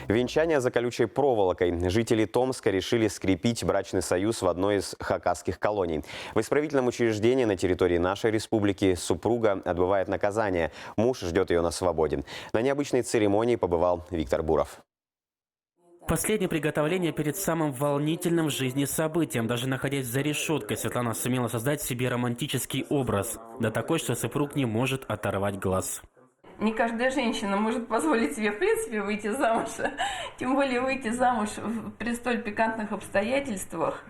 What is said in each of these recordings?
Венчание за колючей проволокой. Жители Томска решили скрепить брачный союз в одной из хакасских колоний. В исправительном учреждении на территории нашей республики супруга отбывает наказание. Муж ждет ее на свободе. На необычной церемонии побывал Виктор Буров. Последнее приготовление перед самым волнительным в жизни событием. Даже находясь за решеткой, Светлана сумела создать себе романтический образ. Да такой, что супруг не может оторвать глаз. Не каждая женщина может позволить себе, в принципе, выйти замуж. Тем более выйти замуж при столь пикантных обстоятельствах.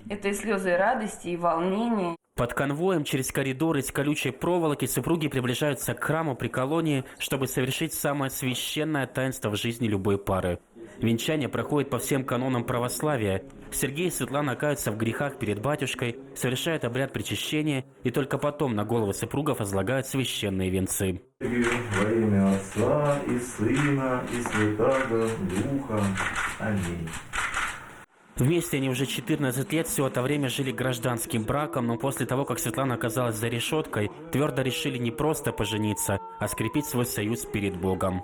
Это и слезы радости, и волнения. Под конвоем через коридор из колючей проволоки супруги приближаются к храму при колонии, чтобы совершить самое священное таинство в жизни любой пары. Венчание проходит по всем канонам православия. Сергей и Светлана каются в грехах перед батюшкой, совершают обряд причащения и только потом на головы супругов возлагают священные венцы. Во имя Отца и Сына и Святаго Духа. Аминь. Вместе они уже 14 лет, все это время жили гражданским браком, но после того, как Светлана оказалась за решеткой, твердо решили не просто пожениться, а скрепить свой союз перед Богом.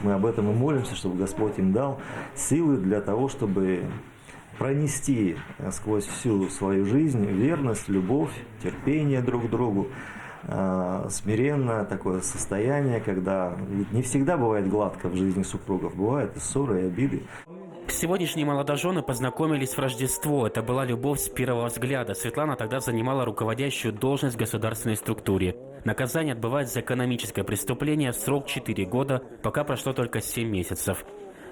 Мы об этом и молимся, чтобы Господь им дал силы для того, чтобы пронести сквозь всю свою жизнь верность, любовь, терпение друг к другу, смиренное такое состояние, когда ведь не всегда бывает гладко в жизни супругов, бывают и ссоры, и обиды. Сегодняшние молодожены познакомились в Рождество. Это была любовь с первого взгляда. Светлана тогда занимала руководящую должность в государственной структуре. Наказание отбывает за экономическое преступление, срок 4 года, пока прошло только 7 месяцев.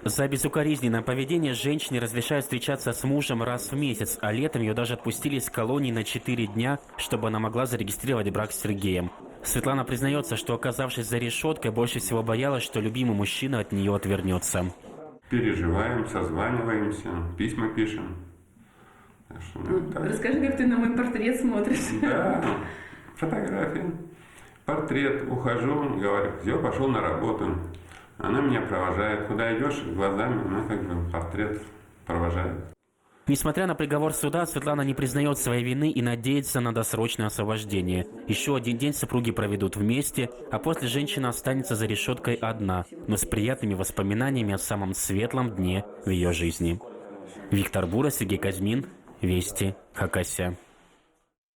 За безукоризненное поведение женщине разрешают встречаться с мужем раз в месяц, а летом ее даже отпустили из колонии на 4 дня, чтобы она могла зарегистрировать брак с Сергеем. Светлана признается, что, оказавшись за решеткой, больше всего боялась, что любимый мужчина от нее отвернется. Переживаем, созваниваемся, письма пишем. Расскажи, как ты на мой портрет смотришь. Да, фотографии. Портрет, ухожу, говорю, все, пошел на работу. Она меня провожает. Куда идешь, глазами, она как бы портрет провожает. Несмотря на приговор суда, Светлана не признает своей вины и надеется на досрочное освобождение. Еще один день супруги проведут вместе, а после женщина останется за решеткой одна, но с приятными воспоминаниями о самом светлом дне в ее жизни. Виктор Буров, Сергей Казьмин, Вести, Хакасия.